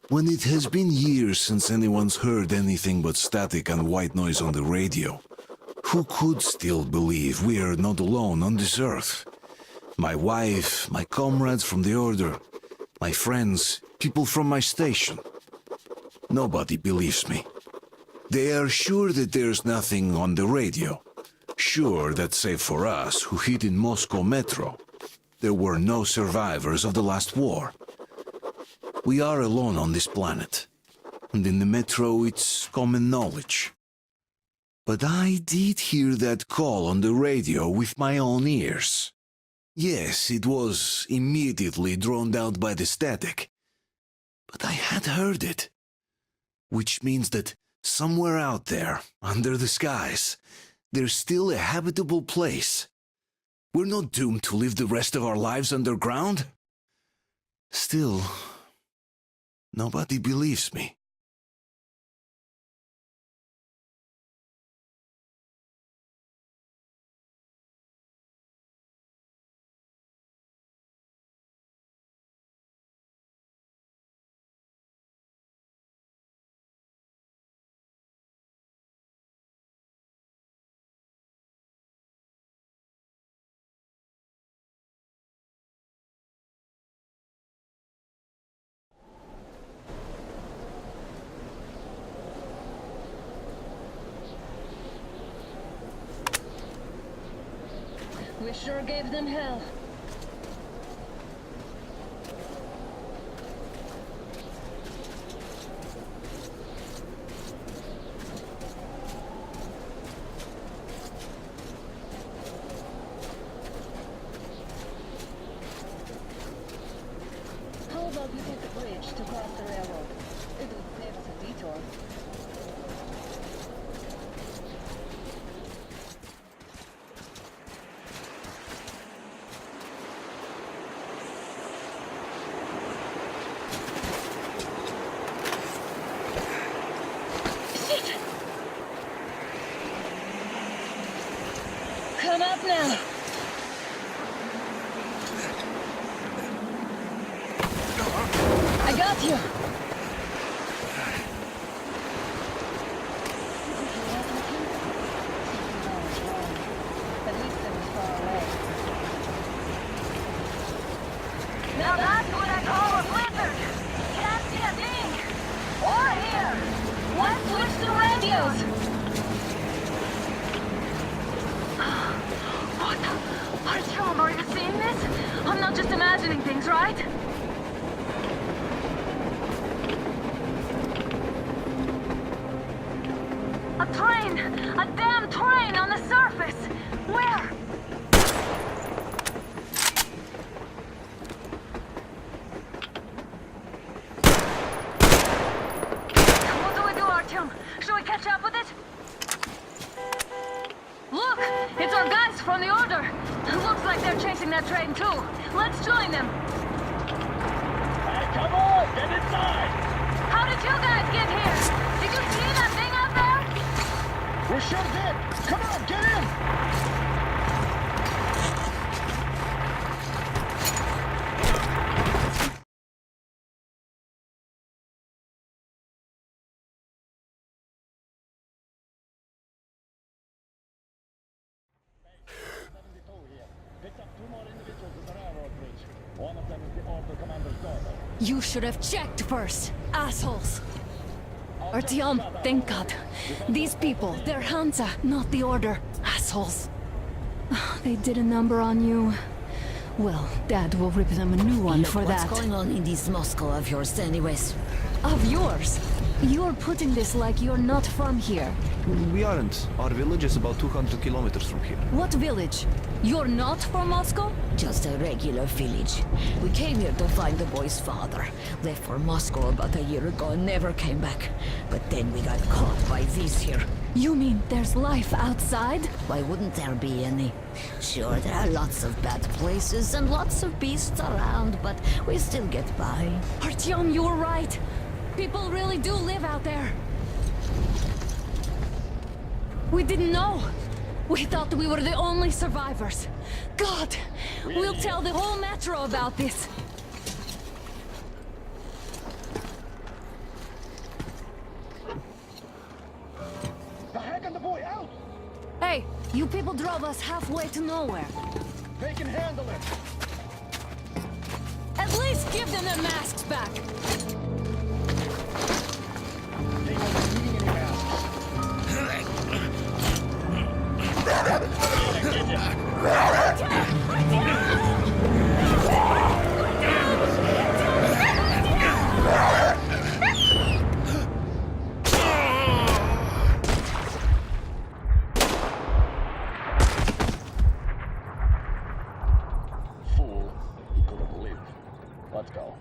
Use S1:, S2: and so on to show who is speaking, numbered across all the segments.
S1: When it has been years since anyone's heard anything but static and white noise on the radio, who could still believe we are not alone on this earth? My wife, my comrades from the Order, my friends, people from my station. Nobody believes me. They are sure that there's nothing on the radio. Sure that save for us who hid in Moscow Metro, there were no survivors of the last war. We are alone on this planet, and in the Metro it's common knowledge. But I did hear that call on the radio with my own ears. Yes, it was immediately drowned out by the static, but I had heard it. Which means that somewhere out there, under the skies, there's still a habitable place. We're not doomed to live the rest of our lives underground. Still, nobody believes me.
S2: We sure gave them hell. How about we take the bridge to cross the railroad? It'll save us a detour. Come up now. I got you. At least it was far away. Now that's what I call a blizzard. Can't see a thing. Or hear. Let's switch to radios. Artyom, are you seeing this? I'm not just imagining things, right? A train! A damn train on the surface! Where? What do we do, Artyom? Should we catch up with it? Look! It's our guys from the Order! like they're chasing that train too. Let's join them.
S3: Hey, come on, get inside!
S2: How did you guys get here? Did you see that thing out there?
S3: We sure did! Come on, get in! Picked up 2 more individuals at the railroad bridge. One of them is the Order Commander's daughter.
S4: You should have checked first, assholes. Artyom, thank God. These people, they're Hansa, not the Order. Assholes. They did a number on you. Well, Dad will rip them a new one
S5: Look,
S4: for that.
S5: what's going on in this Moscow of yours anyways?
S4: Of yours? You're putting this like you're not from here.
S6: We aren't. Our village is about 200 kilometers from here.
S4: What village? You're not from Moscow?
S5: Just a regular village. We came here to find the boy's father. Left for Moscow about a year ago and never came back. But then we got caught by these here.
S4: You mean there's life outside?
S5: Why wouldn't there be any? Sure, there are lots of bad places and lots of beasts around, but we still get by.
S4: Artyom, you were right. People really do live out there. We didn't know. We thought we were the only survivors. God, we'll tell the whole metro about this.
S3: The Hag and the boy out!
S4: Hey, you people drove us halfway to nowhere.
S3: They can handle it!
S4: At least give them their masks back.
S3: They won't be needing any masks. Fool. He could have lived. Let's go.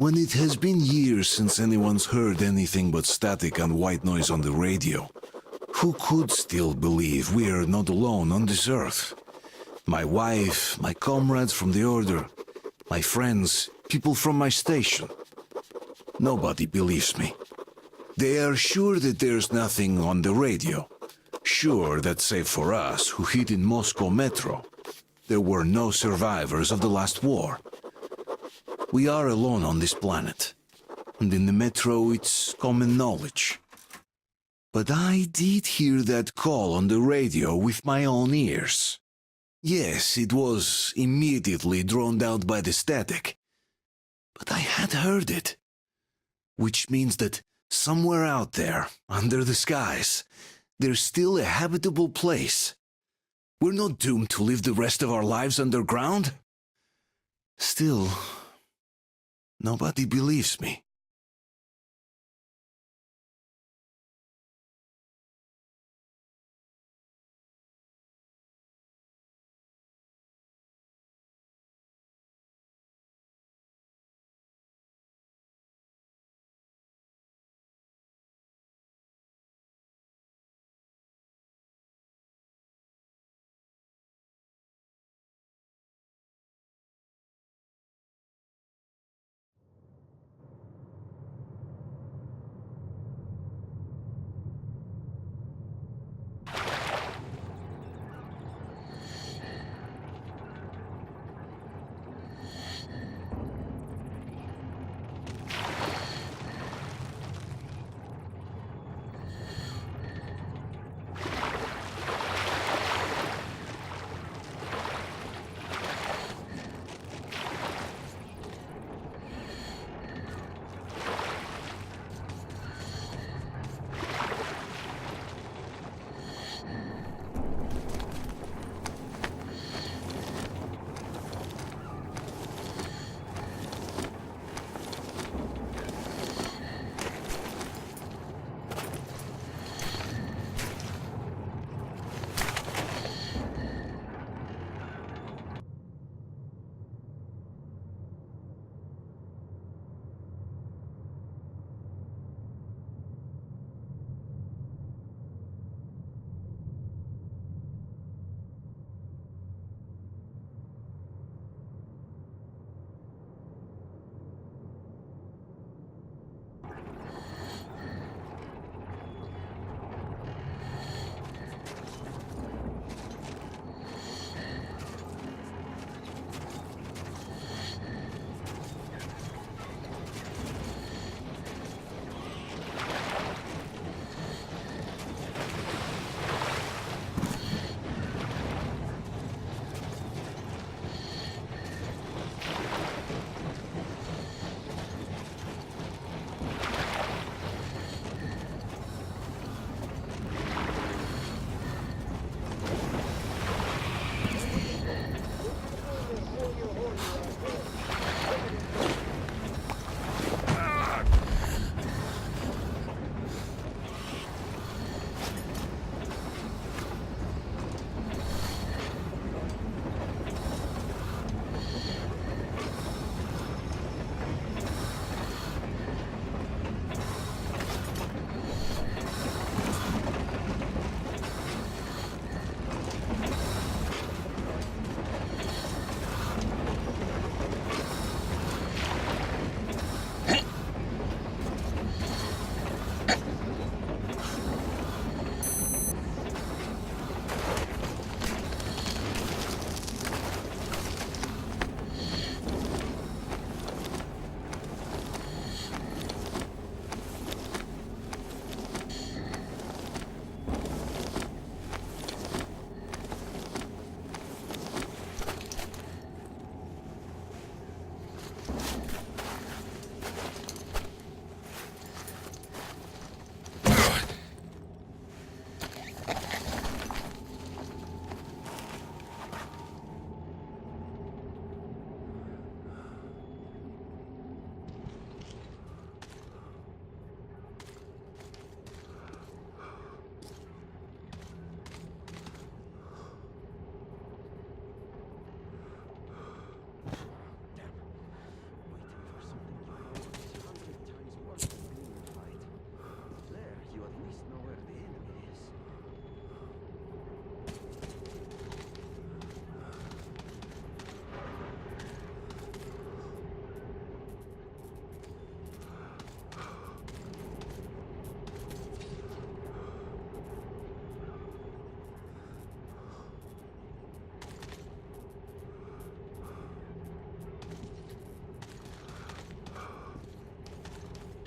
S1: When it has been years since anyone's heard anything but static and white noise on the radio, who could still believe we are not alone on this earth? My wife, my comrades from the Order, my friends, people from my station. Nobody believes me. They are sure that there's nothing on the radio. Sure that save for us who hid in Moscow Metro, there were no survivors of the last war. We are alone on this planet, and in the Metro it's common knowledge. But I did hear that call on the radio with my own ears. Yes, it was immediately drowned out by the static, but I had heard it. Which means that somewhere out there, under the skies, there's still a habitable place. We're not doomed to live the rest of our lives underground. Still, nobody believes me.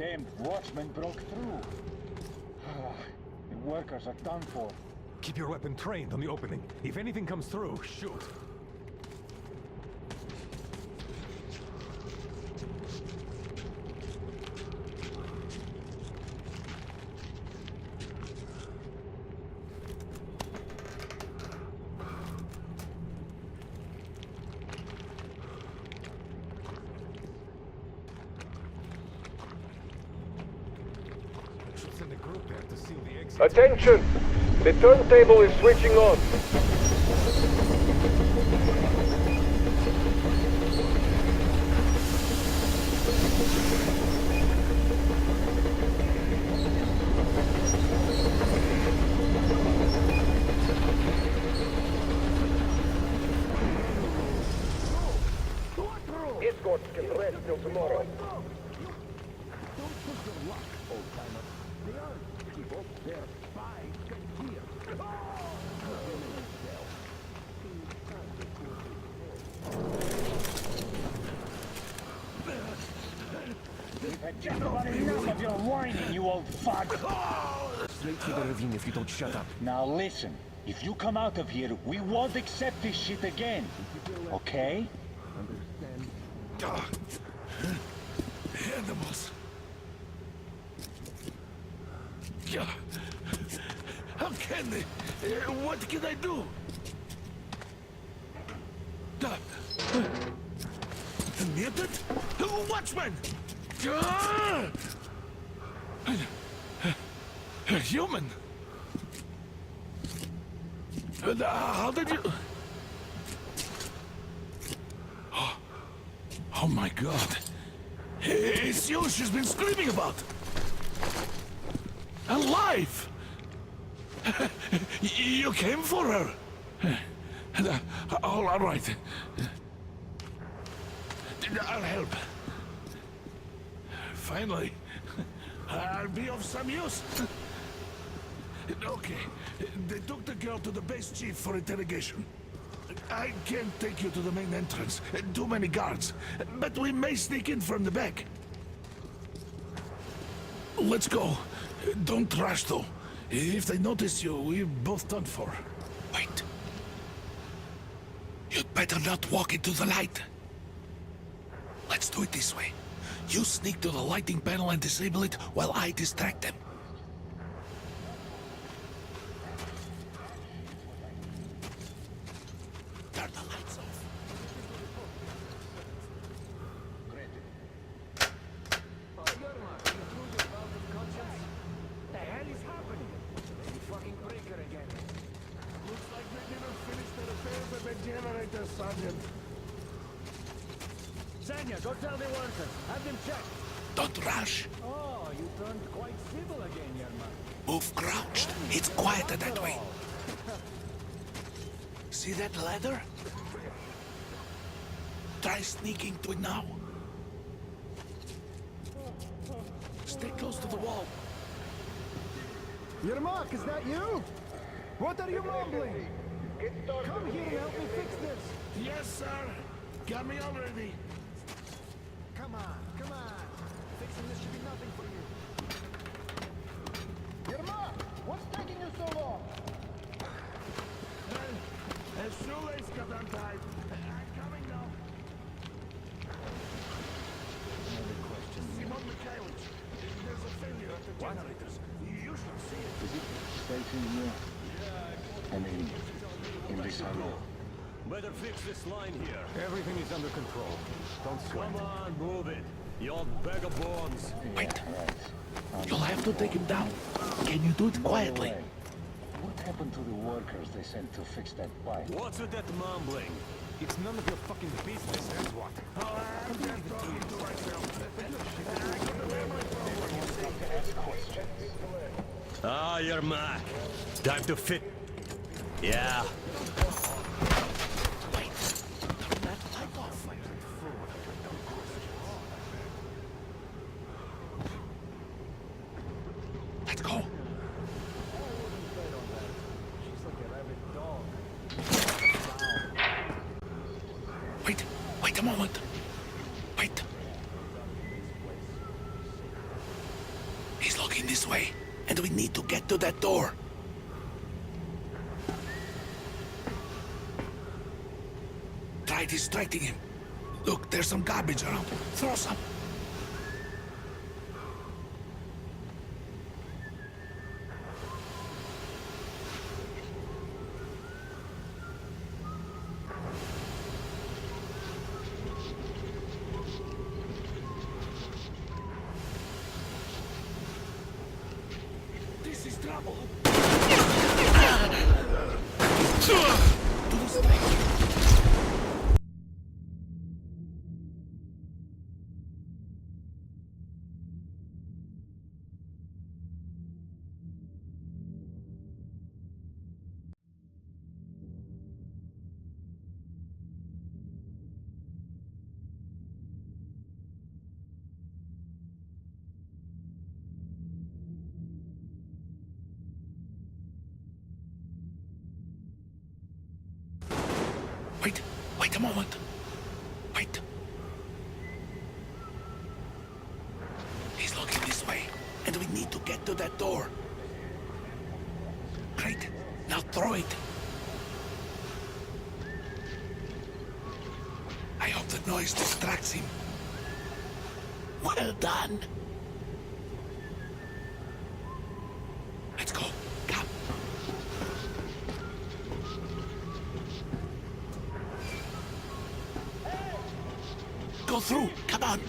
S3: damned watchman broke through. The workers are done for.
S7: Keep your weapon trained on the opening. If anything comes through, shoot. Should send a group there to seal the exit.
S8: Attention! The turntable is switching on. Escorts can rest till tomorrow.
S3: We've had just about enough of your whining, you old fag.
S6: Straight to the ravine if you don't shut up.
S3: Now listen, if you come out of here, we won't accept this shit again. Okay?
S1: Animals. Yeah. How can they? What can I do? Mutant? Watchman! Human? How did you... Oh my god. It's you she's been screaming about. Alive! You came for her. All right. I'll help. Finally, I'll be of some use. Okay, they took the girl to the base chief for interrogation. I can't take you to the main entrance. Too many guards. But we may sneak in from the back. Let's go. Don't rush, though. If they notice you, we're both done for. Wait. You'd better not walk into the light. Let's do it this way. You sneak to the lighting panel and disable it while I distract them. Turn the lights off.
S6: The hell is happening? You fucking breaker again.
S1: Looks like they didn't finish the repairs of the generator, Sergeant.
S3: Zanya, go tell the workers. Have them checked.
S1: Don't rush.
S3: Oh, you turned quite civil again, Yermak.
S1: Move crouched. It's quieter that way. See that ladder? Try sneaking to it now. Stay close to the wall.
S6: Yermak, is that you? What are you mumbling? Come here and help me fix this.
S1: Yes, sir. Got me already.
S6: Come on. Fixing this should be nothing for you. Yermak, what's taking you so long?
S1: As shoelace got untied. I'm coming now.
S6: Another question.
S1: Simon Mikhailович, there's a failure at the generators. You should see it.
S3: Is it safe in here? I mean, in this hollow.
S9: Better fix this line here.
S7: Everything is under control. Don't sweat.
S9: Come on, move it. You old bag of bones.
S1: Wait.
S3: Right.
S1: You'll have to take him down. Can you do it quietly?
S3: No way. What happened to the workers they sent to fix that pipe?
S9: What's with that mumbling?
S7: It's none of your fucking business, that's what.
S9: Ah, you're Mac. Time to fit. Yeah.
S1: Wait. Turn that light off. Let's go. Wait a moment. Wait. get to that door. Try distracting him. Look, there's some garbage around. Throw some. This is trouble. To distract him. Wait a moment. Wait. He's looking this way, and we need to get to that door. Great. Now throw it. I hope the noise distracts him. Well done. Let's go. Come. Go through. Come on.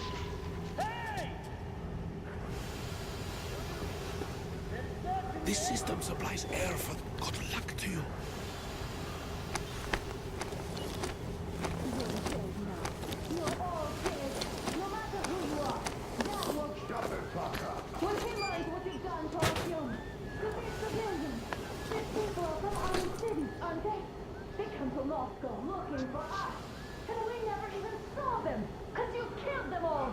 S1: This system supplies air for good luck to you.
S2: Moscow looking for us, and we never even saw them, because you killed them all.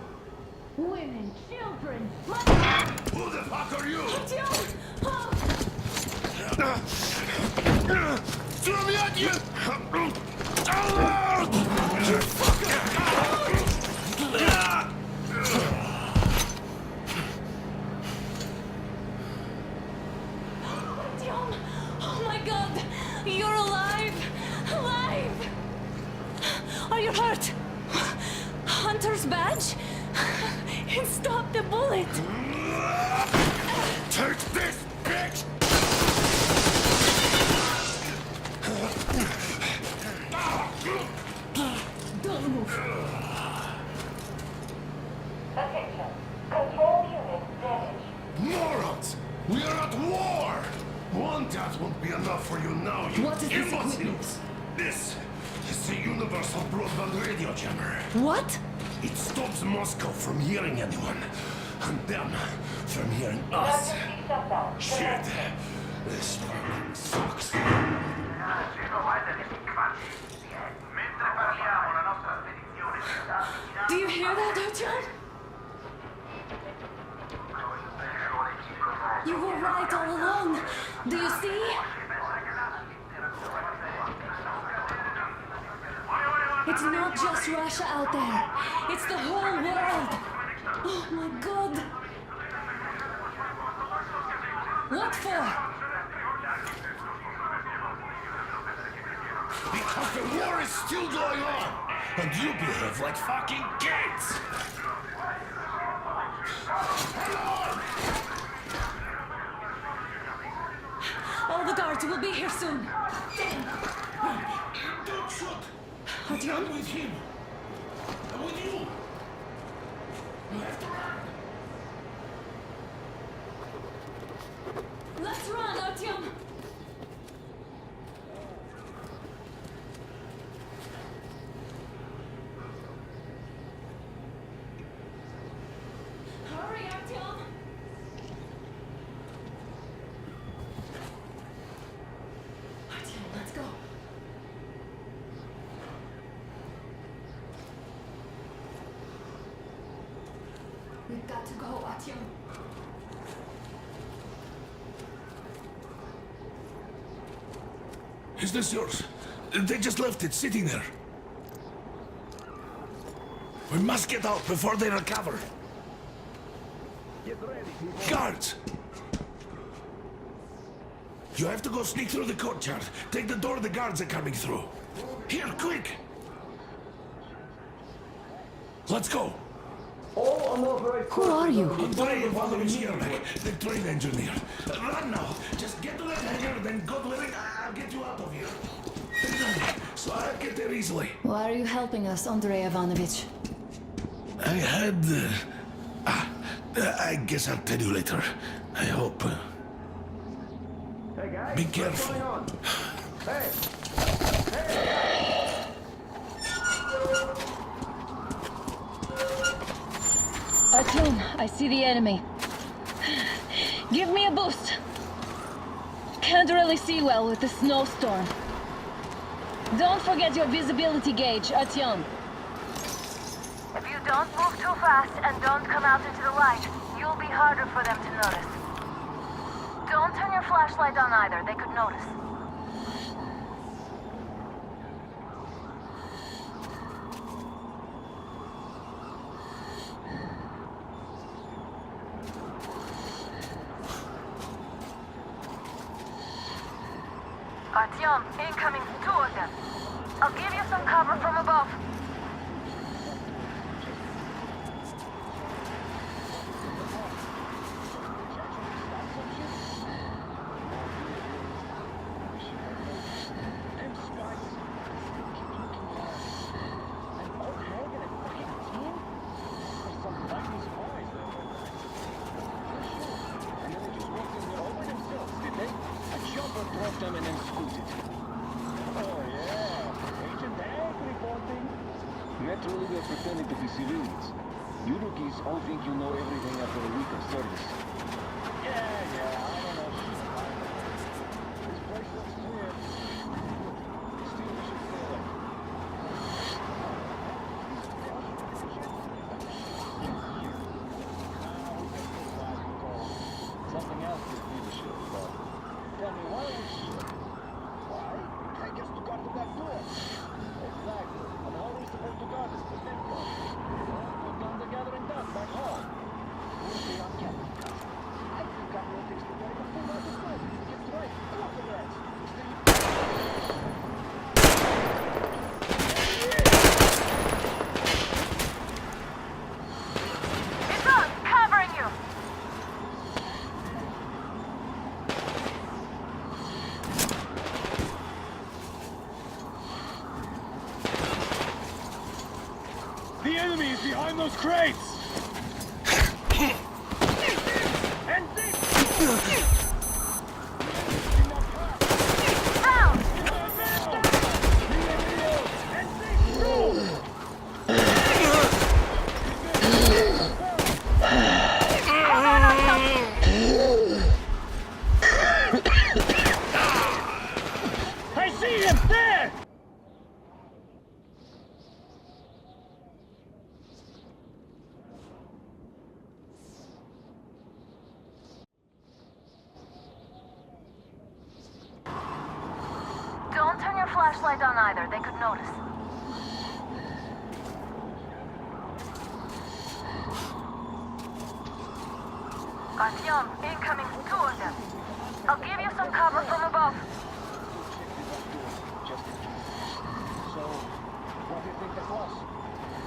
S2: Women, children,
S1: Who the fuck are you?
S4: Artyom! Oh my god! You're alive! Alive! Are you hurt? Hunter's badge? It stopped the bullet!
S1: Take this, bitch!
S4: Don't move!
S2: Attention. Control unit damaged.
S10: Morons! We are at war! One death won't be enough for you now, you
S4: What is this
S10: imbeciles!
S4: equipment?
S10: This is the Universal Broadband Radio Jammer.
S4: What?
S10: It stops Moscow from hearing anyone, and them from hearing us.
S2: Emergency shutdown.
S10: Shit! This fucking sucks.
S4: Do you hear that, Artyom? You were right all along. Do you see? It's not just Russia out there. It's the whole world. Oh my god. What for?
S10: Because the war is still going on, and you behave like fucking kids!
S4: All the guards will be here soon.
S10: Don't shoot!
S4: Artyom?
S10: I'm with him! I'm with you! You have to run!
S4: Let's run, Artyom! Hurry, Artyom! Artyom, let's go. We've got to go, Artyom.
S1: Is this yours? They just left it sitting there. We must get out before they recover.
S6: Get ready, people.
S1: Guards!
S10: You have to go sneak through the courtyard. Take the door the guards are coming through. Here, quick! Let's go!
S4: Who are you?
S10: Andrei Ivanovich Yermak, the train engineer. Run now! Just get to that hangar, then God willing, I'll get you out of here. So I'll get there easily.
S4: Why are you helping us, Andrei Ivanovich?
S10: I had... I guess I'll tell you later. I hope.
S6: Hey guys,
S10: Be
S6: what's
S10: careful.
S6: going on? Hey!
S2: Artyom, I see the enemy. Give me a boost. Can't really see well with the snowstorm. Don't forget your visibility gauge, Artyom. If you don't move too fast and don't come out into the light, you'll be harder for them to notice. Don't turn your flashlight on either, they could notice. Artyom, incoming, 2 of them. I'll give you some cover from above.
S3: Them and then scooted. Oh yeah, Agent Ag reporting. Naturally, they're pretending to be civilians. You rookies all think you know everything after a week of service. Yeah, I don't know. This place looks clear. Still, we should stay there. Something else this leadership about. Tell me, why are we here? Why? I guess to guard the back door. Exactly. And how are we supposed to guard this prevent guard? Well, put down the gathering dust back home. We'll be on camera. I think I'm going to fix the guy to pull out the phone. Get right. Look at that.
S2: It's on! Covering you!
S3: The enemy is behind those crates! And I see him there!
S2: Don't turn your flashlight on either, they could notice. Artyom, incoming, 2 of them. I'll give you some cover from above.
S3: Just in case. So, what do you think that was?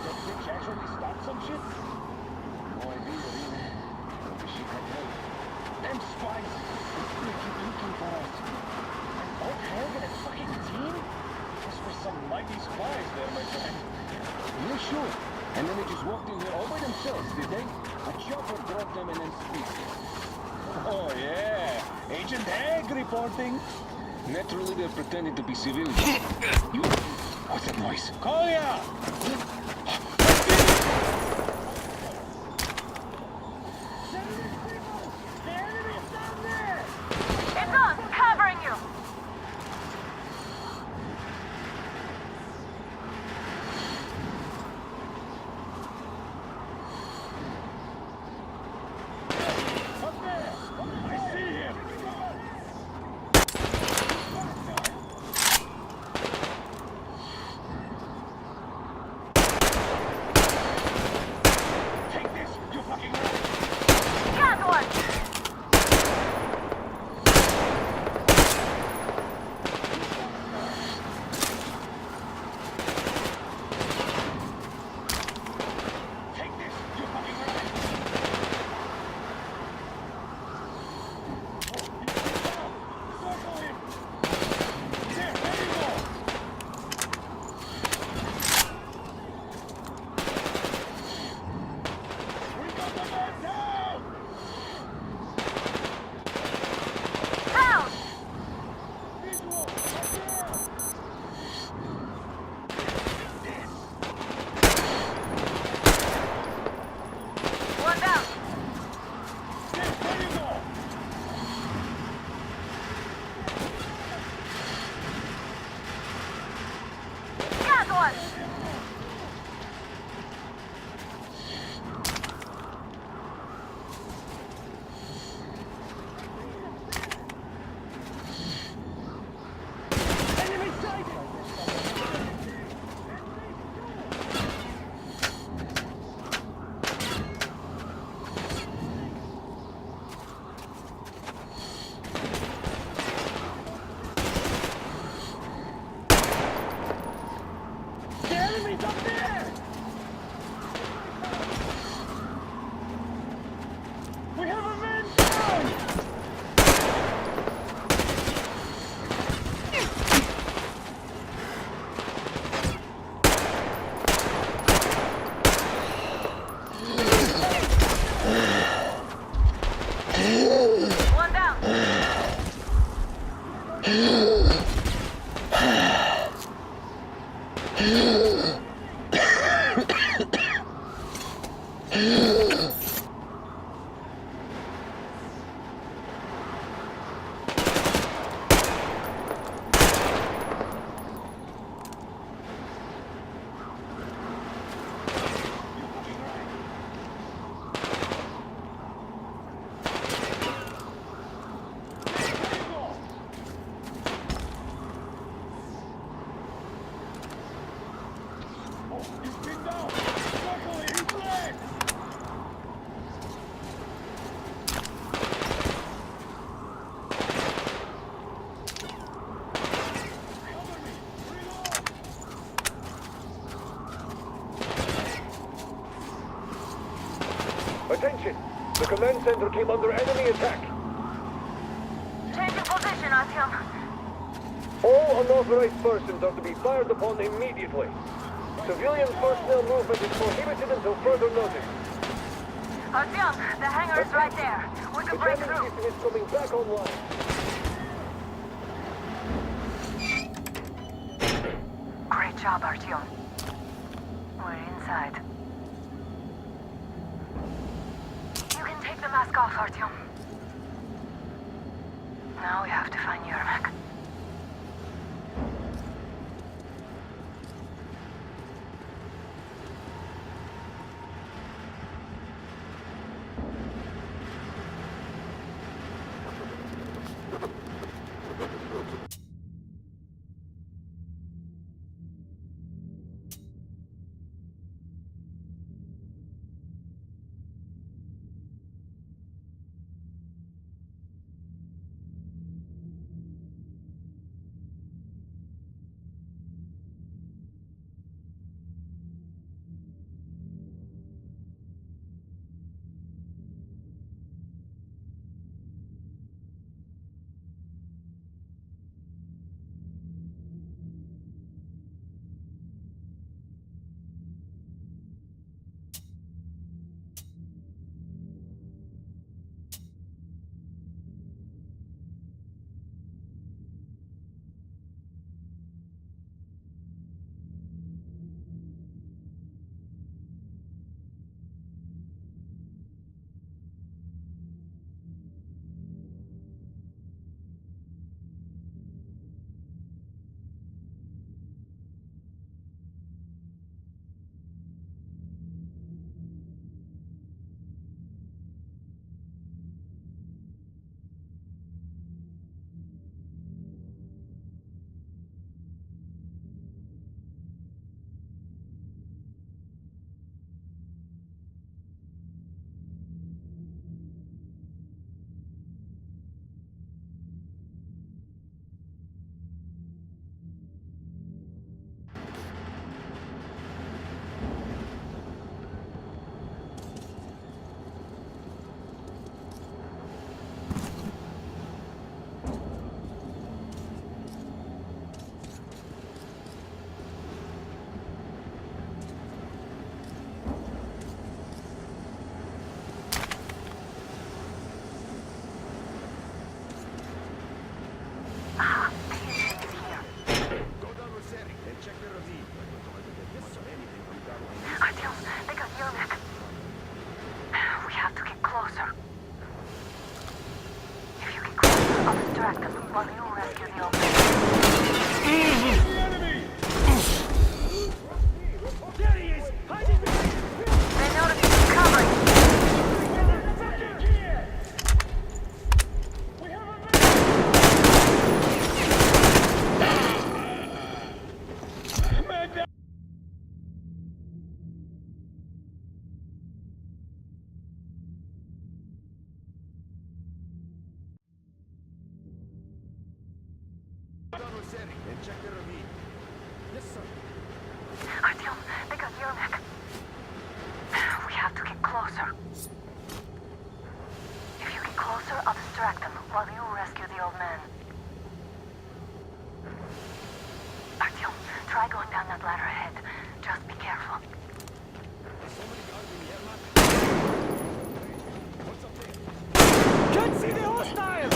S3: That bitch actually stopped some shit? No idea, really. I wish she had help. Them spies! They keep looking for us. And Old Hag and a fucking team? Those were some mighty spies there, my friend. Yeah, sure. And then they just walked in here all by themselves, did they? A chopper dropped them and then squeezed. Oh, yeah. Agent Hag reporting. Naturally, they're pretending to be civilians. You... What's that noise? Kolya!
S2: It's on! Covering you!
S3: Up there! I see him!
S8: Attention! The command center came under enemy attack.
S2: Changing position, Artyom.
S8: All unauthorized persons are to be fired upon immediately. Civilian personnel movement is prohibited until further notice.
S2: Artyom, the hangar is right there. We
S8: The
S2: can break
S8: jamming
S2: through.
S8: system is coming back online.
S2: Great job, Artyom. We're inside. You can take the mask off, Artyom. Now we have to find Yermak. Artyom, they got Yermak. We have to get closer. If you get closer, I'll distract them while you rescue the old man. Artyom, try going down that ladder ahead. Just be careful.
S6: Can't see the hostiles!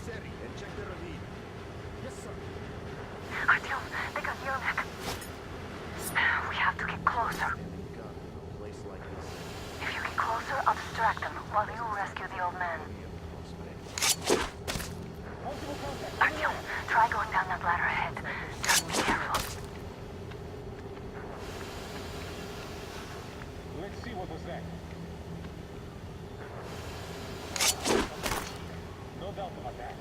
S3: Seri and check the ravine.
S6: Yes, sir.
S11: Artyom, they got Yermak. We have to get closer.
S3: God, a place like this.
S11: If you get closer, I'll distract them while you rescue the old man. Artyom, try going down that ladder ahead. Just be careful.
S3: Let's see what was that. No doubt about that.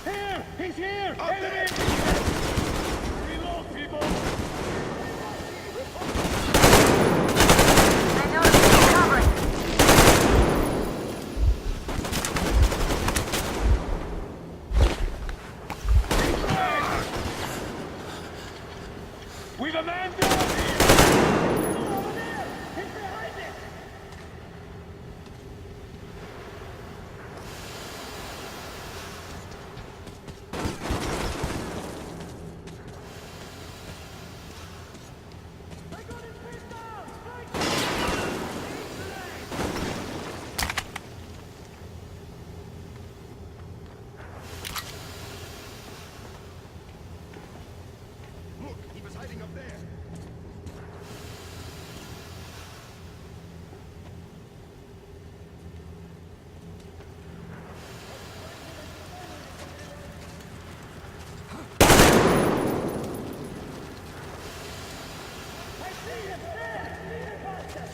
S3: Here! He's here! Enemy! Reload, people!
S11: I noticed you covering.
S3: We've a man down here! Over there! He's behind it! Look, he was hiding up there.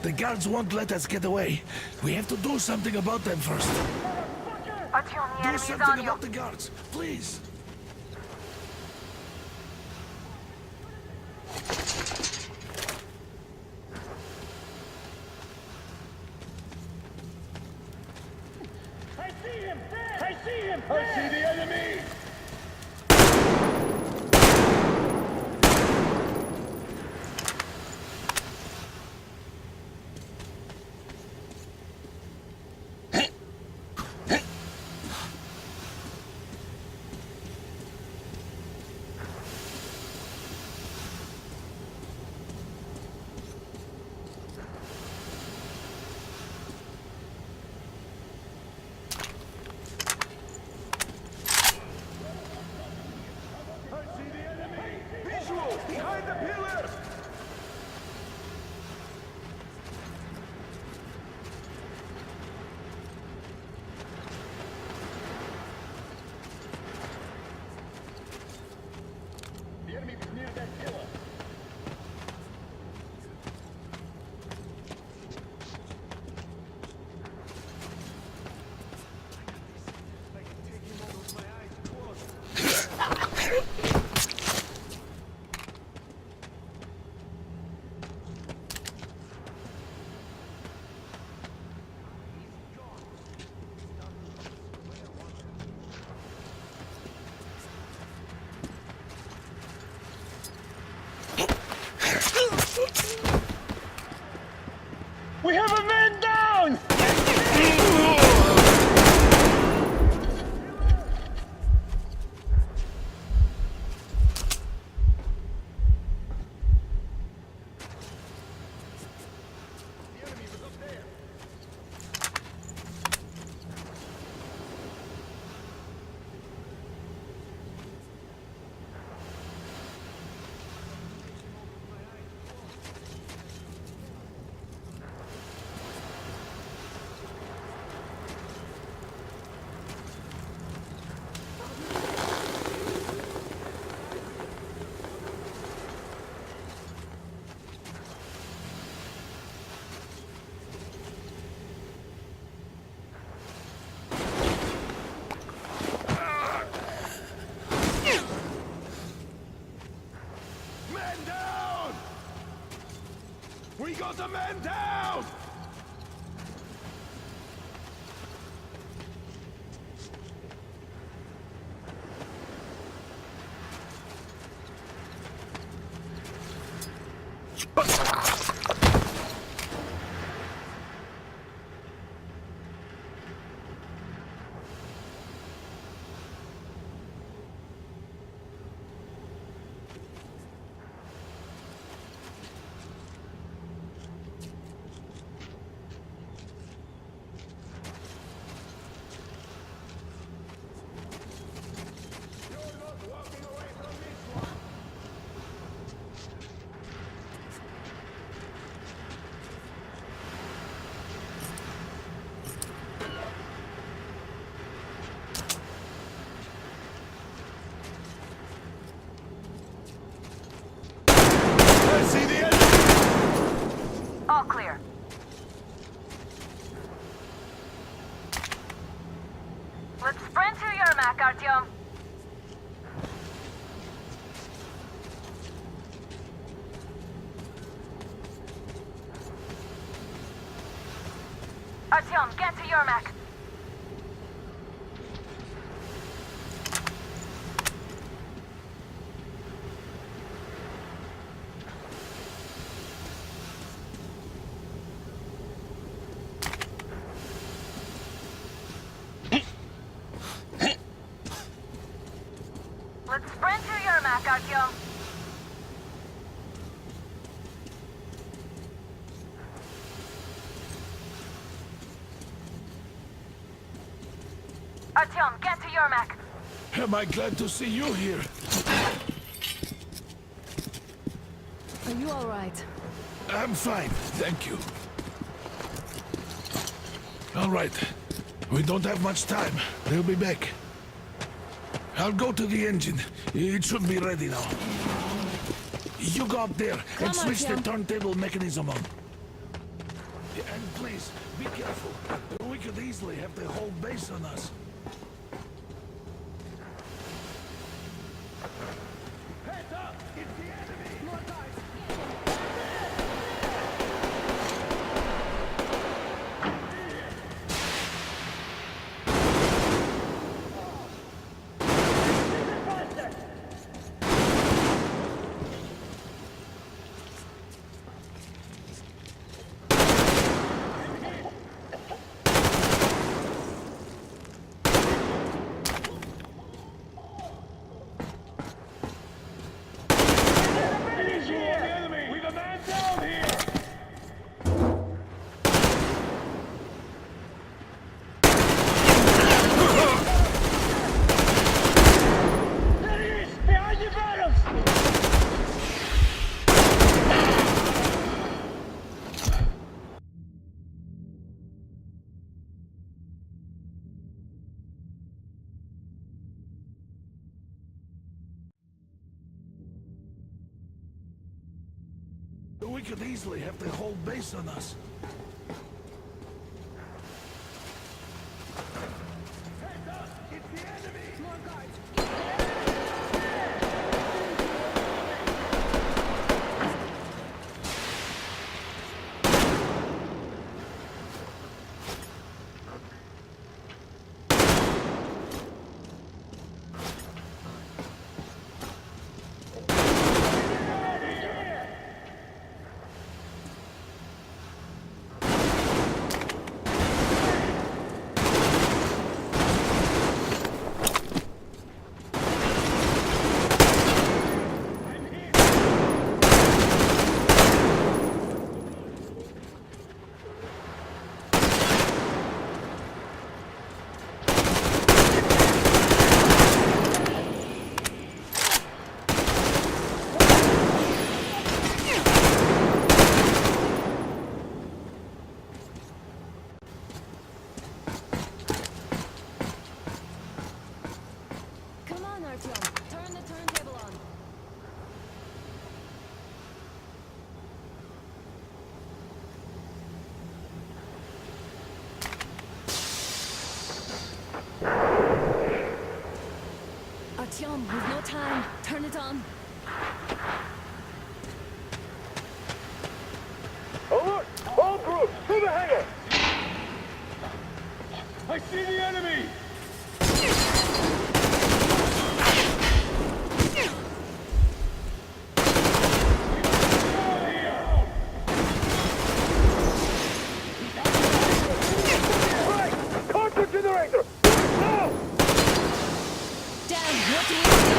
S10: The guards won't let us get away. We have to do something about them first.
S11: Artyom, the
S10: Do
S11: enemy's
S10: something
S11: on you.
S10: about the guards, please.
S3: I see him! I see him! I see the enemy! I see the enemy! Visual! Behind the pillars! The enemy is near that pillar. We have a man down! The enemy was up there. Man down! We got a man down!
S11: Artyom. Artyom, get to Yermak. Let's sprint to Yermak, Artyom. Artyom, get to Yermak.
S10: Am I glad to see you here?
S4: Are you alright?
S10: I'm fine, thank you. All right. We don't have much time. They'll be back. I'll go to the engine. It should be ready now. You go up there and switch the turntable mechanism on. Yeah, and please, be careful. We could easily have the whole base on us.
S6: Heads up! It's the enemy! More guys!
S3: We've a man down here! There he is! Behind your barrels!
S10: We could easily have the whole base on us.
S6: Heads up! It's the enemy! More guys!
S4: Come on, Artyom. Turn the turntable on. Artyom, we've no time. Turn it on.
S8: Alert! All groups, to the hangar!
S3: I see the enemy!
S8: Right! Cartridge generator! Now!
S4: Dan, what do we do?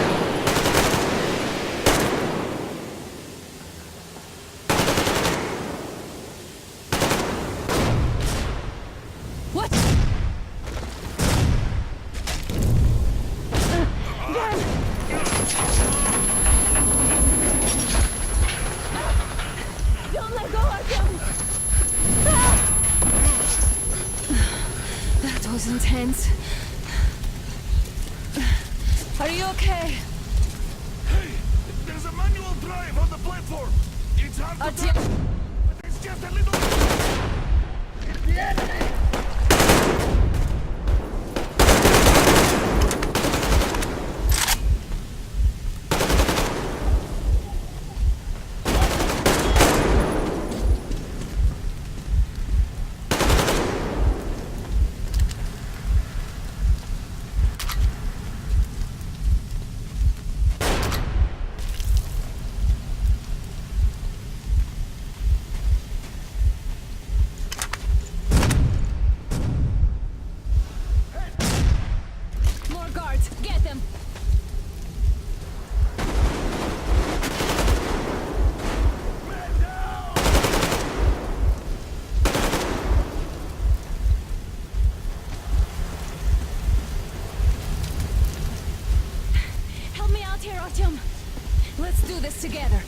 S4: What? Don't let go, Artyom! That was intense. Are you okay?
S10: Hey, there's a manual drive on the platform. It's hard to
S4: Artyom!
S10: turn, but it's just a little...
S3: It's the enemy!
S4: Artyom. Let's do this together.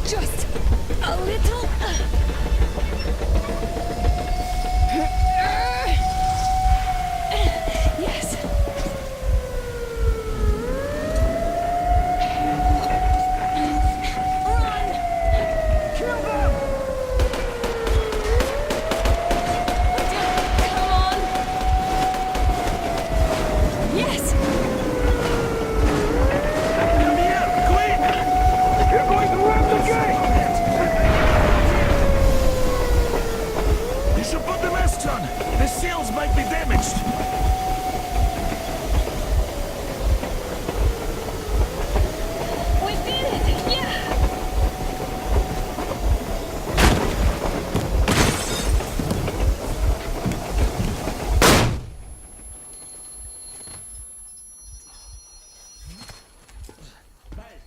S4: Just a little. Yes. Run!
S6: Kill them!
S4: Come on! Yes!
S6: You're going to ram the gate!
S10: You should put the masks on. The seals might be damaged.
S2: We did it! Yeah!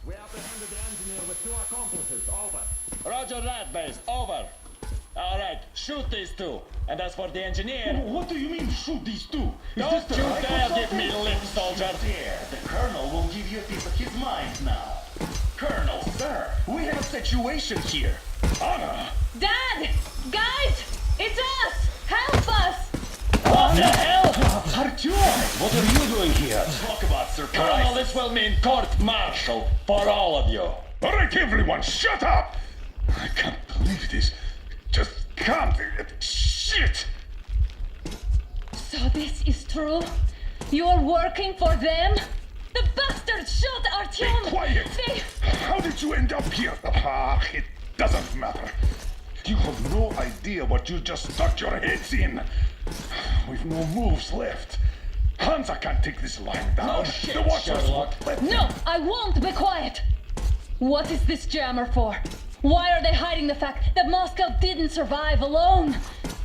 S7: We apprehended the engineer with 2 accomplices. Over.
S3: Roger that, base. Over. All right, shoot these 2. And as for the engineer...
S9: What do you mean, shoot these 2?
S3: Don't you dare give me lip, soldier!
S9: There, the Colonel will give you a piece of his mind now. Colonel, sir, we have a situation here. Anna!
S2: Dad! Guys! It's us! Help us!
S3: What the hell?
S9: Artyom! What are you doing here? Talk about surprise.
S3: Colonel, this will mean court-martial for all of you.
S9: All right, everyone, shut up! I can't believe this. Just can't. Shit!
S2: So this is true? You're working for them? The bastards shot Artyom!
S9: Be quiet!
S2: They...
S9: How did you end up here? It doesn't matter. You have no idea what you just stuck your heads in. We've no moves left. Hansa can't take this line down.
S3: No shit,
S9: the Watchers
S3: Sherlock.
S9: won't let
S2: No, I won't be quiet! What is this jammer for? Why are they hiding the fact that Moscow didn't survive alone?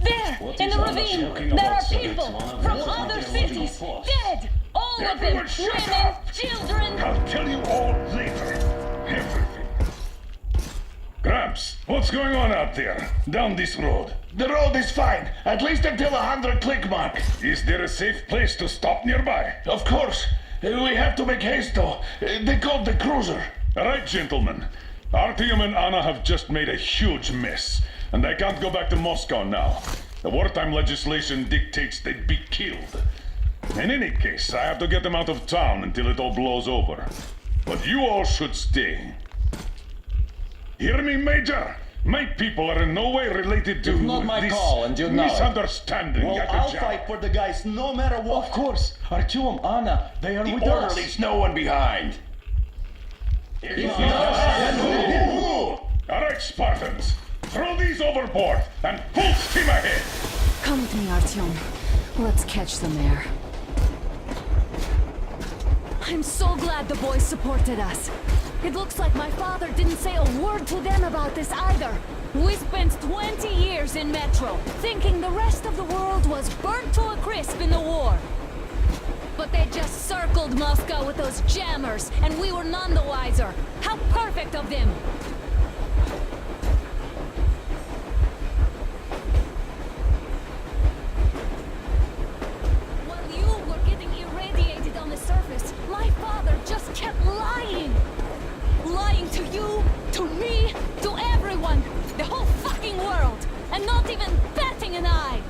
S2: There,
S9: What
S2: in
S9: is
S2: the
S9: Anna
S2: ravine,
S9: talking
S2: there
S9: about,
S2: are
S9: Soviet
S2: people
S9: one?
S2: from
S9: This is not
S2: other
S9: the original
S2: cities,
S9: force.
S2: dead! All of them,
S9: Everyone shut
S2: women,
S9: up!
S2: children!
S9: I'll tell you all later. Everything. Gramps, what's going on out there? Down this road? The road is fine, at least until 100 click mark. Is there a safe place to stop nearby? Of course. We have to make haste though. They called the cruiser. All right, gentlemen. Artyom and Anna have just made a huge mess, and they can't go back to Moscow now. The wartime legislation dictates they'd be killed. In any case, I have to get them out of town until it all blows over. But you all should stay. Hear me, Major? My people are in no way related to
S3: It's not my
S9: this
S3: call, and you know it.
S9: misunderstanding.
S3: Well,
S9: Yakov.
S3: I'll fight for the guys no matter what. Of course. Artyom, Anna, they are
S9: The
S3: with
S9: orderlies,
S3: us.
S9: no one behind. All right, Spartans. Throw these overboard and full steam ahead.
S4: Come with me, Artyom. Let's catch some air. I'm so glad the boys supported us. It looks like my father didn't say a word to them about this either. We spent 20 years in Metro, thinking the rest of the world was burnt to a crisp in the war. But they just circled Moscow with those jammers, and we were none the wiser. How perfect of them! While you were getting irradiated on the surface, my father just kept lying. Lying to you, to me, to everyone, the whole fucking world, and not even batting an eye.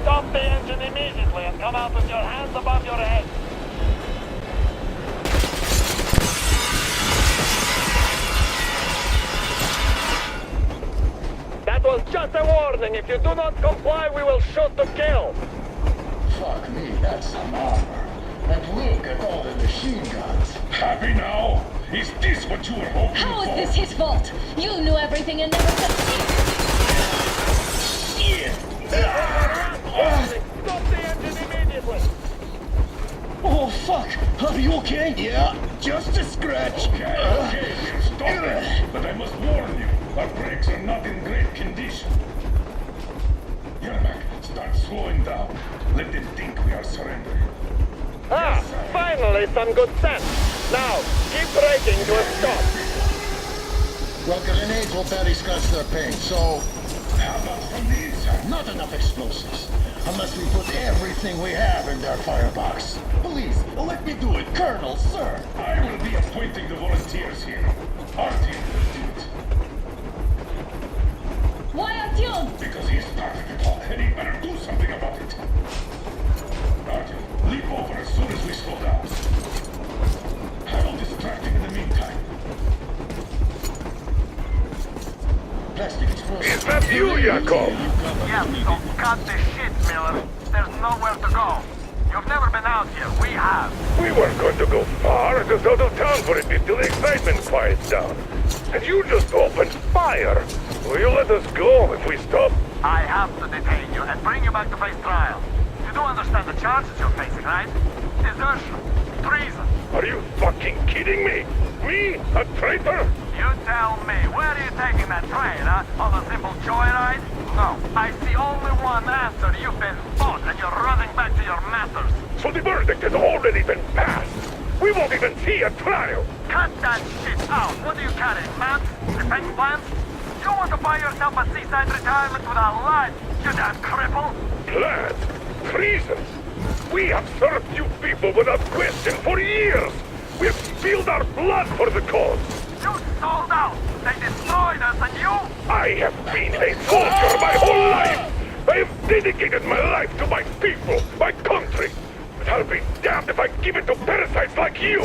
S6: Stop the engine immediately and come out with your hands above your head. That was just a warning. If you do not comply, we will shoot to kill.
S3: Fuck me, that's some armor. And look at all the machine guns.
S9: Happy now? Is this what you were hoping
S2: How
S9: for?
S2: is this his fault? You knew everything and never succeeded.
S6: Stop the engine immediately.
S3: Oh, fuck! Are you okay? Yeah, just a scratch.
S9: Okay, we'll stop it. But I must warn you, our brakes are not in great condition. Yermak, start slowing down. Let them think we are surrendering.
S8: Ah, finally some good sense. Now, keep braking to a stop.
S3: Well, grenades will barely scratch their paint, so...
S9: How about from the inside?
S3: Not enough explosives. Unless we put everything we have in their firebox. Please, let me do it, Colonel, sir.
S9: I will be appointing the volunteers here. Artyom will do it.
S2: Why Artyom?
S9: Because he started it all, and he better do something about it. Artyom, leap over as soon as we slow down. I will distract him in the meantime.
S3: Plastic explosives.
S8: Is that you, Yakov?
S11: Yeah, so cut the shit, Miller. There's nowhere to go. You've never been out here. We have.
S8: We weren't going to go far, just out of town for it until the excitement quiets down. And you just opened fire. Will you let us go if we stop?
S11: I have to detain you and bring you back to face trial. You do understand the charges you're facing, right? Desertion. Treason.
S8: Are you fucking kidding me? Me? A traitor?
S11: You tell me, where are you taking that train, huh? On a simple joyride? No, I see only one answer. You've been fought and you're running back to your masters.
S8: So the verdict has already been passed. We won't even see a trial.
S11: Cut that shit out. What do you carry, maps? Defense plans? You want to buy yourself a seaside retirement without life, you damn cripple?
S8: Plans? Treason? We have served you people without question for years. We have spilled our blood for the cause.
S11: You sold out. They destroyed us and you?
S8: I have been a soldier my whole life. I have dedicated my life to my people, my country. But I'll be damned if I give it to parasites like you.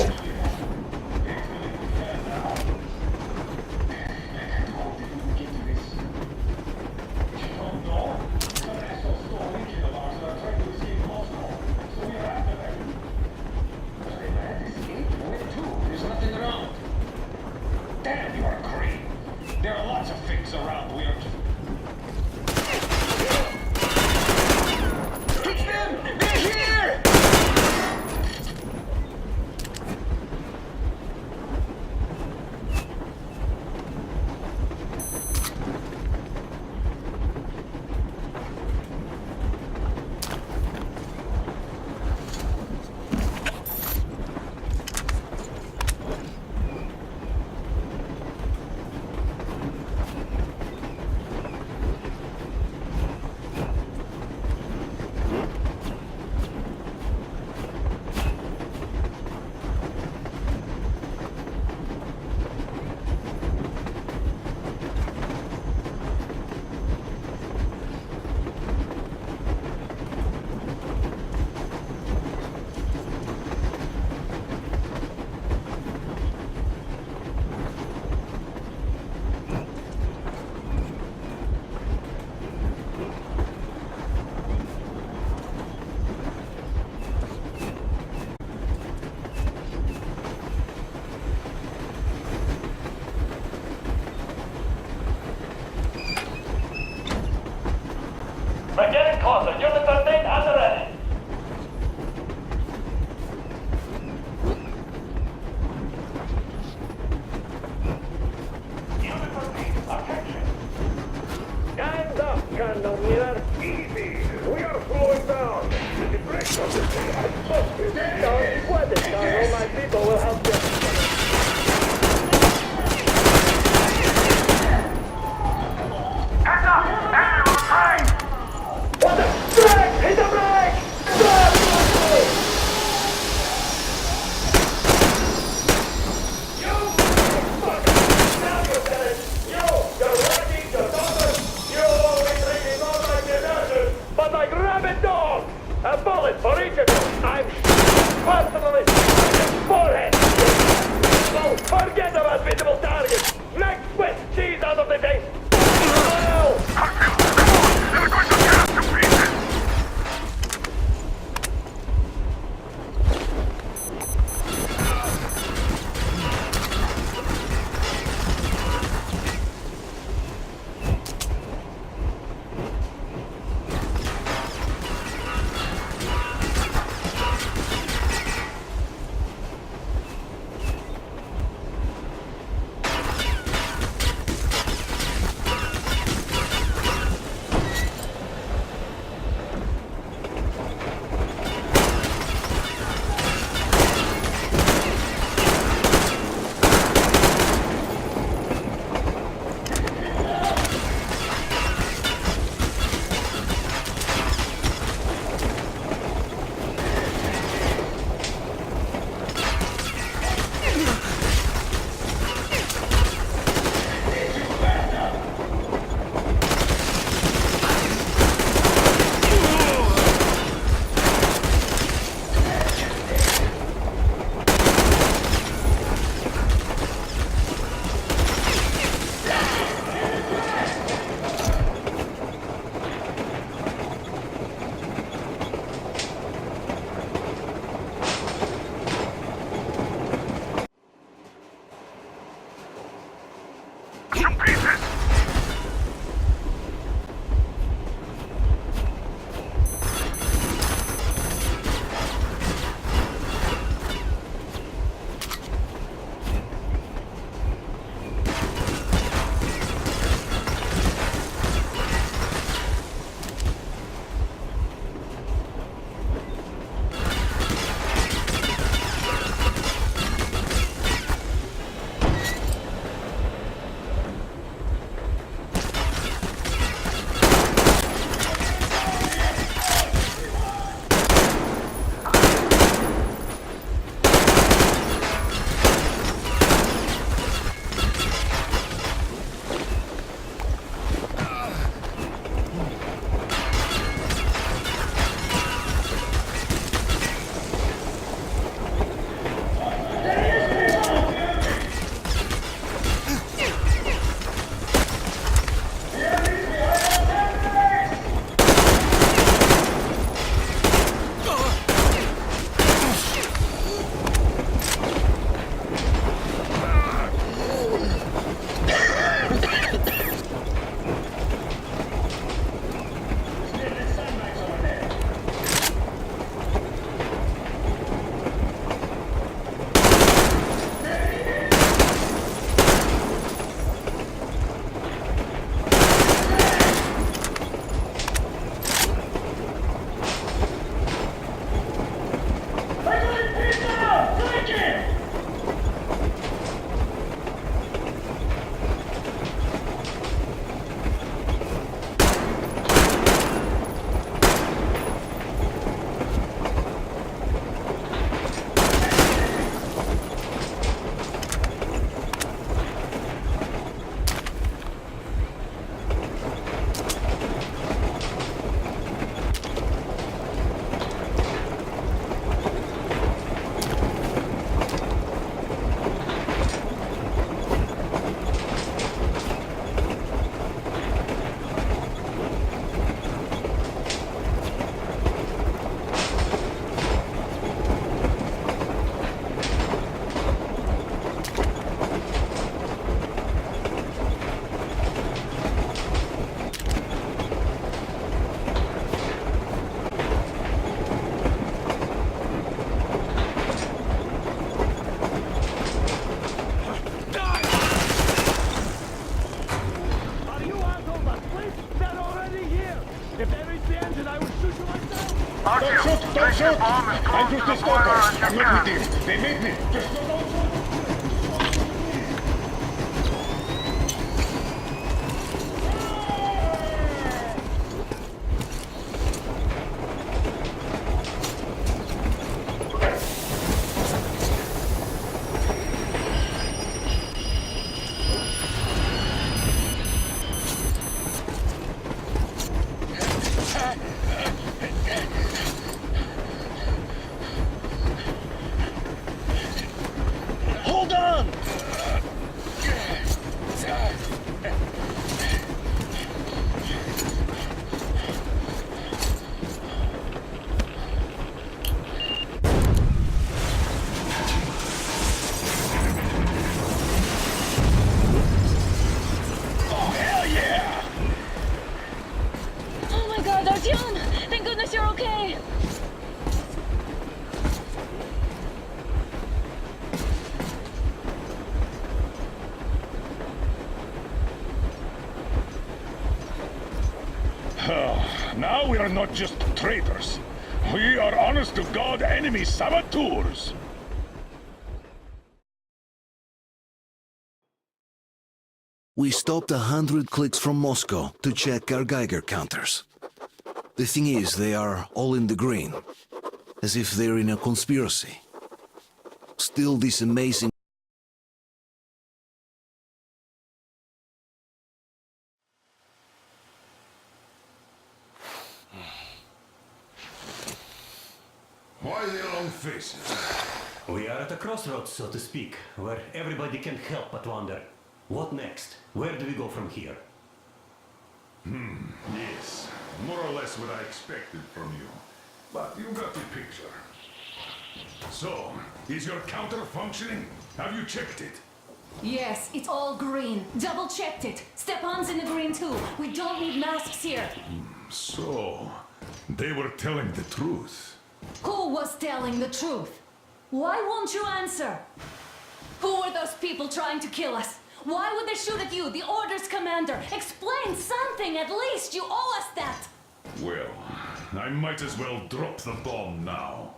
S3: There's nothing around.
S9: Damn, you are green. There are lots of things around we are...
S3: It's them! They're here!
S11: We're getting closer. Unit 13 at the ready.
S9: Unit 13, attention.
S8: Stand up, Colonel Miller. Easy. We are slowing down. The brakes on this thing are busted. Don't sweat it, Colonel. My people will help you.
S11: Heads up! Enemy on the train!
S8: What the? Brake! Hit the brake! Stop! You! Fuck! Now you're dead! You're working the daughter! You will be treated not like a nurses, but like rabid dogs! A bullet for each of you! I'm personally in your forehead!
S11: Artyom,
S9: Don't shoot! Don't
S11: think the
S9: shoot!
S11: bomb is
S9: I'm
S11: close
S9: just
S11: to
S9: a
S11: the border
S9: stalker.
S11: and you
S9: I'm not
S11: can't.
S9: with him. They made me. Just don't...
S3: Hold on!
S9: Oh, hell yeah!
S2: Oh my god, Artyom! Thank goodness you're okay!
S9: Now we are not just traitors. We are honest-to-God enemy saboteurs.
S1: We stopped 100 clicks from Moscow to check our Geiger counters. The thing is, they are all in the green, as if they're in a conspiracy. Still, this amazing...
S10: Why the long faces?
S12: We are at a crossroads, so to speak, where everybody can't help but wonder, what next? Where do we go from here?
S10: Yes, more or less what I expected from you. But you got the picture. So, is your counter functioning? Have you checked it?
S4: Yes, it's all green. Double checked it. Stepan's in the green too. We don't need masks here.
S10: So, they were telling the truth.
S4: Who was telling the truth? Why won't you answer? Who were those people trying to kill us? Why would they shoot at you, the Order's commander? Explain something at least. You owe us that.
S10: Well, I might as well drop the bomb now.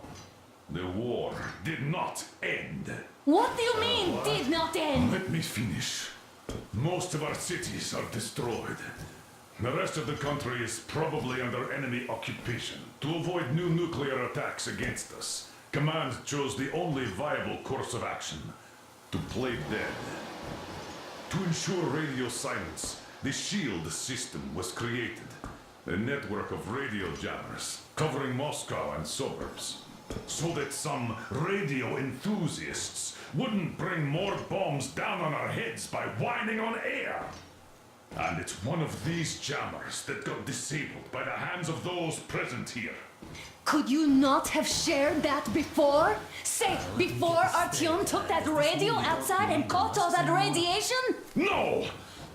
S10: The war did not end.
S4: What do you mean, did not end?
S10: Let me finish. Most of our cities are destroyed. The rest of the country is probably under enemy occupation. To avoid new nuclear attacks against us, Command chose the only viable course of action: to play dead. To ensure radio silence, the SHIELD system was created. A network of radio jammers covering Moscow and suburbs. So that some radio enthusiasts wouldn't bring more bombs down on our heads by whining on air. And it's one of these jammers that got disabled by the hands of those present here.
S4: Could you not have shared that before? Say, before Artyom took that radio outside and caught all that radiation?
S10: No!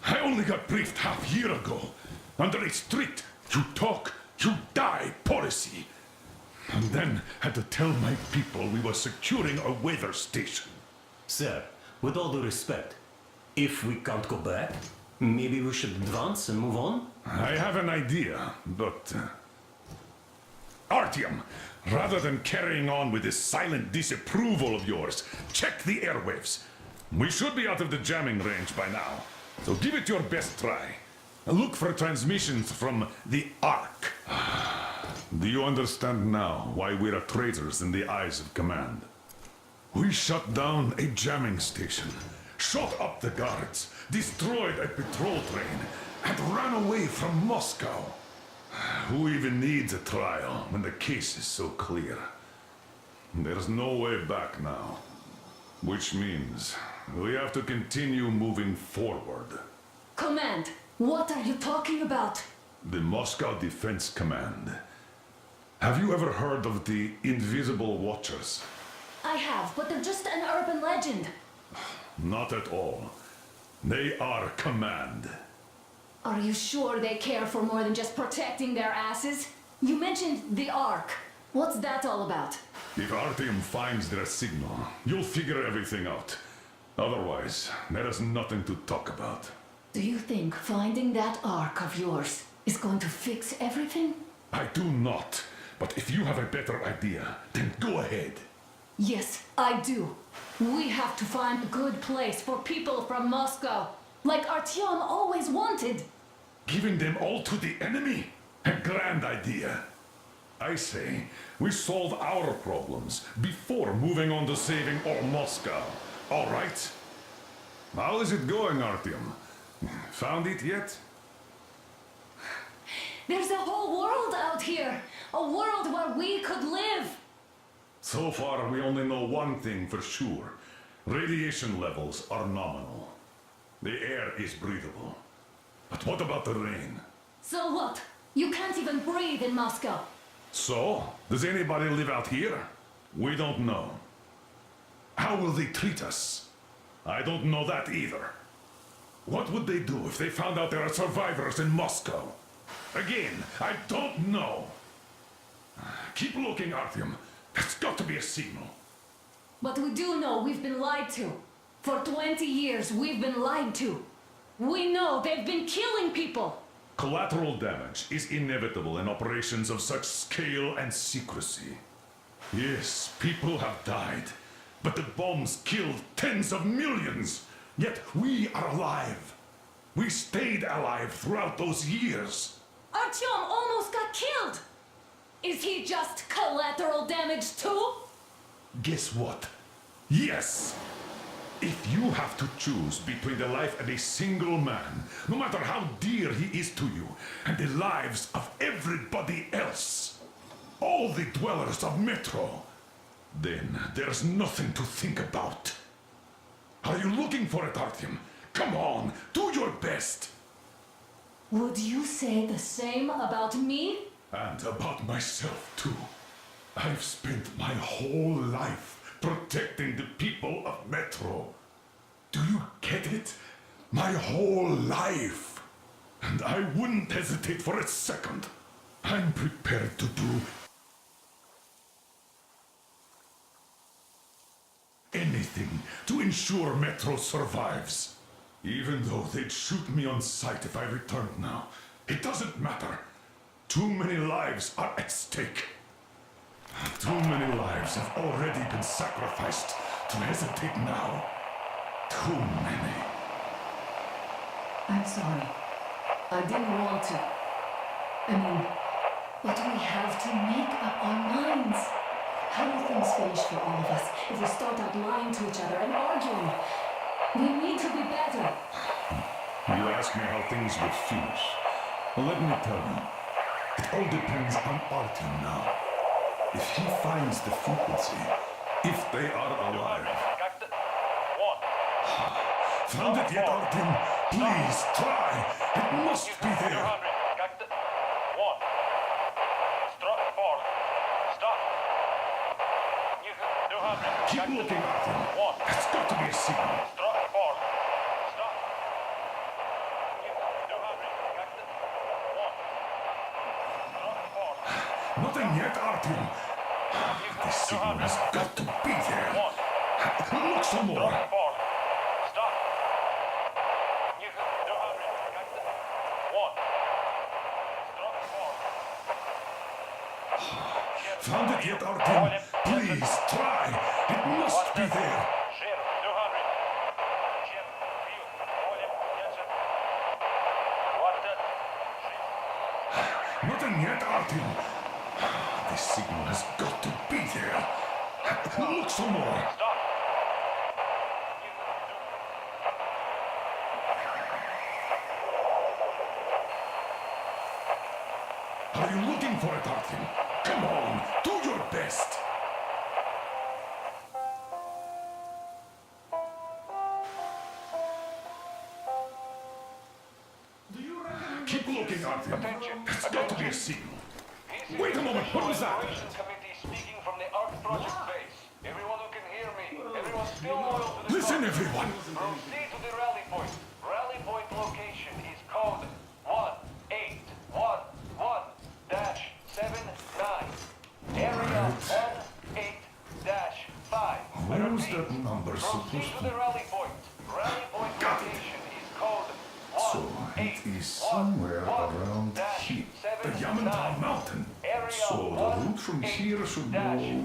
S10: I only got briefed half year ago. Under a strict, you talk, you die policy. And then had to tell my people we were securing a weather station.
S12: Sir, with all due respect, if we can't go back, maybe we should advance and move on?
S10: I have an idea, but... Artyom, rather than carrying on with this silent disapproval of yours, check the airwaves. We should be out of the jamming range by now, so give it your best try. Look for transmissions from the Ark. Do you understand now why we are traitors in the eyes of Command? We shut down a jamming station, shot up the guards, destroyed a patrol train, and ran away from Moscow. Who even needs a trial when the case is so clear? There's no way back now. Which means we have to continue moving forward.
S4: Command, what are you talking about?
S10: The Moscow Defense Command. Have you ever heard of the Invisible Watchers?
S4: I have, but they're just an urban legend.
S10: Not at all. They are Command.
S4: Are you sure they care for more than just protecting their asses? You mentioned the Ark. What's that all about?
S10: If Artyom finds their signal, you'll figure everything out. Otherwise, there is nothing to talk about.
S4: Do you think finding that Ark of yours is going to fix everything?
S10: I do not.
S13: But if you have a better idea, then go ahead.
S4: Yes, I do. We have to find a good place for people from Moscow, like Artyom always wanted.
S13: Giving them all to the enemy? A grand idea. I say, we solve our problems before moving on to saving all Moscow. All right? How is it going, Artyom? Found it yet?
S4: There's a whole world out here. A world where we could live.
S13: So far, we only know one thing for sure. Radiation levels are nominal. The air is breathable. But what about the rain?
S4: So what? You can't even breathe in Moscow.
S13: So, does anybody live out here? We don't know. How will they treat us? I don't know that either. What would they do if they found out there are survivors in Moscow? Again, I don't know. Keep looking, Artyom. There's got to be a signal.
S4: But we do know we've been lied to. For 20 years, we've been lied to. We know they've been killing people.
S13: Collateral damage is inevitable in operations of such scale and secrecy. Yes, people have died, but the bombs killed tens of millions. Yet we are alive. We stayed alive throughout those years.
S4: Artyom almost got killed. Is he just collateral damage too?
S13: Guess what? Yes! If you have to choose between the life of a single man, no matter how dear he is to you, and the lives of everybody else, all the dwellers of Metro, then there's nothing to think about. Are you looking for it, Artyom? Come on, do your best!
S4: Would you say the same about me?
S13: And about myself, too. I've spent my whole life protecting the people of Metro. Do you get it? My whole life. And I wouldn't hesitate for a second. I'm prepared to do anything to ensure Metro survives. Even though they'd shoot me on sight if I returned now. It doesn't matter. Too many lives are at stake. Too many lives have already been sacrificed to hesitate now. Too many.
S4: I'm sorry. I didn't want to. But we have to make up our minds. How do things finish for all of us if we start out lying to each other and arguing? We need to be better.
S13: You ask me how things will finish. Well, let me tell you. It all depends on Artyom now. If he finds the frequency, if they are alive. Found it yet, Artyom? Please, try. It must be there. Keep looking, Artyom. There's got to be a signal. Nothing yet, Artyom. The signal has got to be there. Look some more. Found it yet, Artyom? Please, try. It must be there. Nothing yet, Artyom. The signal has got to be there. Look some more. Are you looking for it, Artyom? Come on, do your best. Keep looking, Artyom. There's got to be a signal. Wait a moment, what was that?
S11: Committee speaking from the Ark Project base. Everyone who can hear me, everyone still loyal to the
S13: Listen, everyone.
S11: Proceed to the rally point. Rally point location is code 1811-79. Area 18-5.
S13: Where was that number supposed
S11: Proceed to the
S13: to?
S11: rally point. Rally point location is code
S13: So it is somewhere around here. The Yamantau Mountain. So the route from here should go...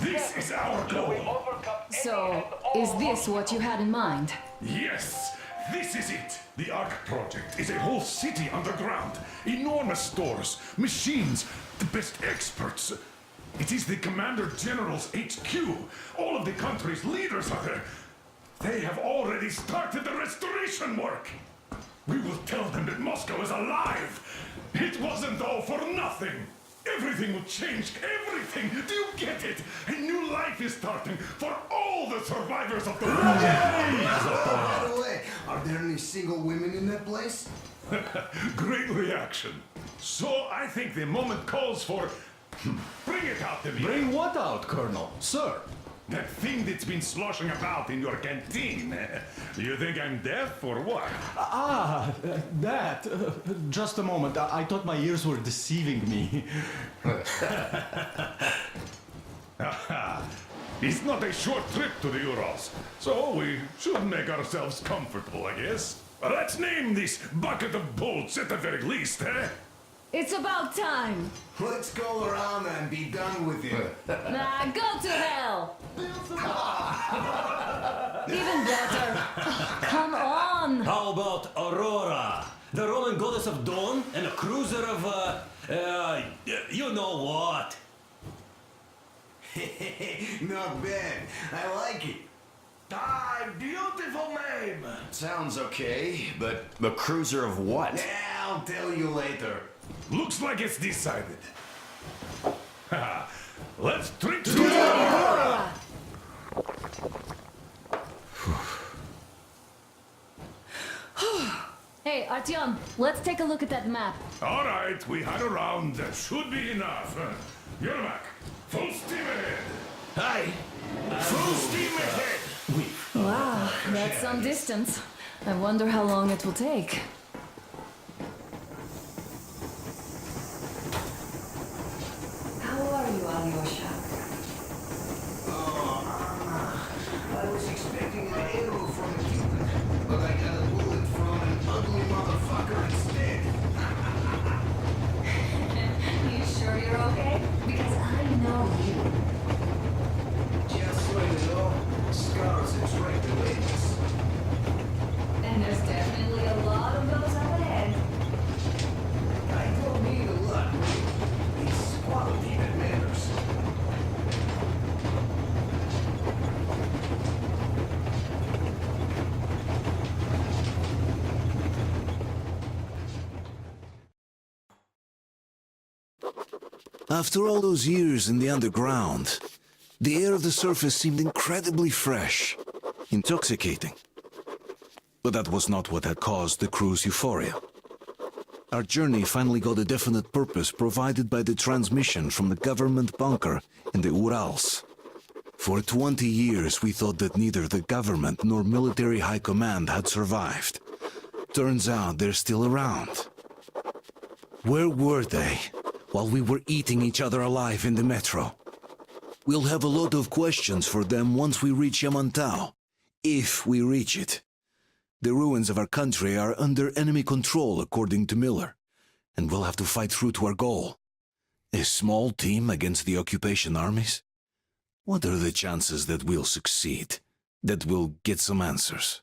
S13: This is our goal!
S4: So, is this what you had in mind?
S13: Yes, this is it! The Ark Project is a whole city underground. Enormous stores, machines, the best experts. It is the Commander General's HQ. All of the country's leaders are there. They have already started the restoration work. We will tell them that Moscow is alive. It wasn't all for nothing. Everything will change, everything. Do you get it? A new life is starting for all the survivors of the war.
S6: By the way, are there any single women in that place?
S13: Great reaction. So I think the moment calls for... Bring it out to me.
S14: Bring what out, Colonel? Sir?
S13: That thing that's been sloshing about in your canteen. You think I'm deaf or what?
S14: That. Just a moment. I thought my ears were deceiving me.
S13: It's not a short trip to the Urals, so we should make ourselves comfortable, I guess. Let's name this bucket of bolts at the very least, eh?
S4: It's about time!
S6: Let's go around and be done with it.
S4: Nah, go to hell! Even better. Come on!
S12: How about Aurora? The Roman goddess of dawn and a cruiser of, you know what?
S6: Not bad. I like it.
S3: Ah, beautiful name.
S15: Sounds okay, but the cruiser of what?
S6: Yeah, I'll tell you later.
S13: Looks like it's decided. Let's drink to
S4: Aurora! Hey, Artyom, let's take a look at that map.
S13: All right, we had a round. That should be enough. Yermak, full steam ahead.
S15: Hi.
S13: Full steam ahead.
S4: Wow, that's some distance. I wonder how long it will take.
S5: How are you, Alyosha?
S6: I was expecting an arrow from a Cuban, but I got a bullet from an ugly motherfucker instead.
S5: You sure you're okay? Because I know you.
S6: Just so you know, scars attract the ladies.
S5: And there's definitely a lot of those up ahead.
S6: I don't need a lot. It's quality that matters.
S1: After all those years in the underground, the air of the surface seemed incredibly fresh, intoxicating. But that was not what had caused the crew's euphoria. Our journey finally got a definite purpose provided by the transmission from the government bunker in the Urals. For 20 years we thought that neither the government nor military high command had survived. Turns out they're still around. Where were they while we were eating each other alive in the metro? We'll have a lot of questions for them once we reach Yamantau, if we reach it. The ruins of our country are under enemy control, according to Miller, and we'll have to fight through to our goal. A small team against the occupation armies? What are the chances that we'll succeed, that we'll get some answers?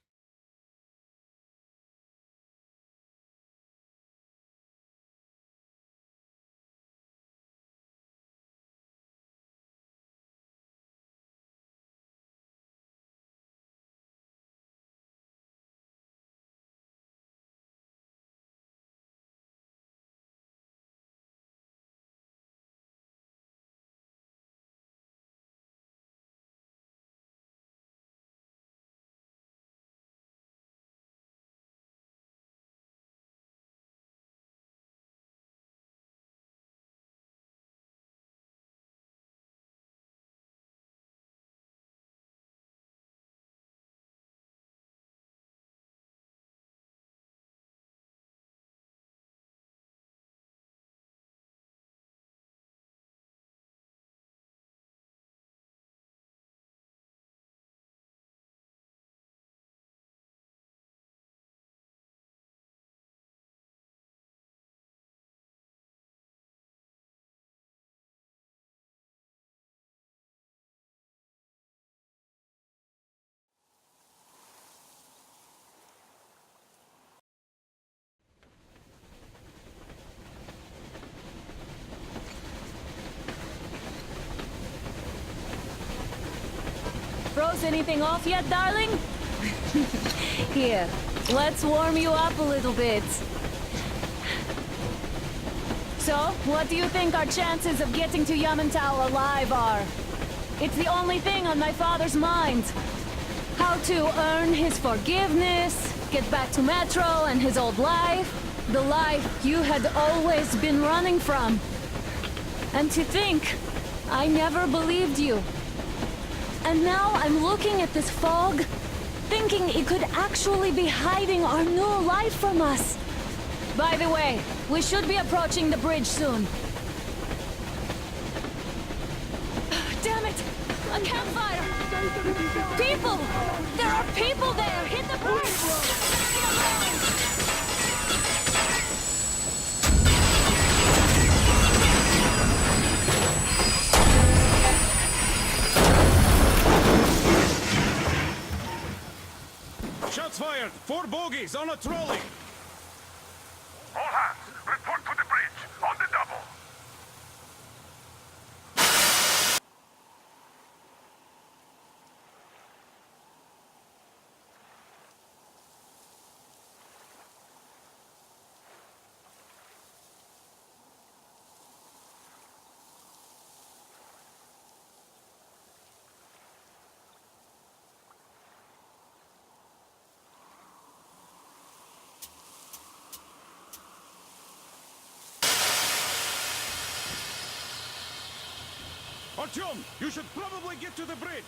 S4: froze anything off yet, darling? Here, let's warm you up a little bit. So, what do you think our chances of getting to Yamantau alive are? It's the only thing on my father's mind. How to earn his forgiveness, get back to Metro and his old life. The life you had always been running from. And to think, I never believed you. And now I'm looking at this fog, thinking it could actually be hiding our new life from us. By the way, we should be approaching the bridge soon. Damn it! A campfire! People! There are people there! Hit the bridge!
S7: Shots fired! 4 bogies on a trolley!
S8: All hands, report to the bridge, on the double.
S7: Artyom, you should probably get to the bridge.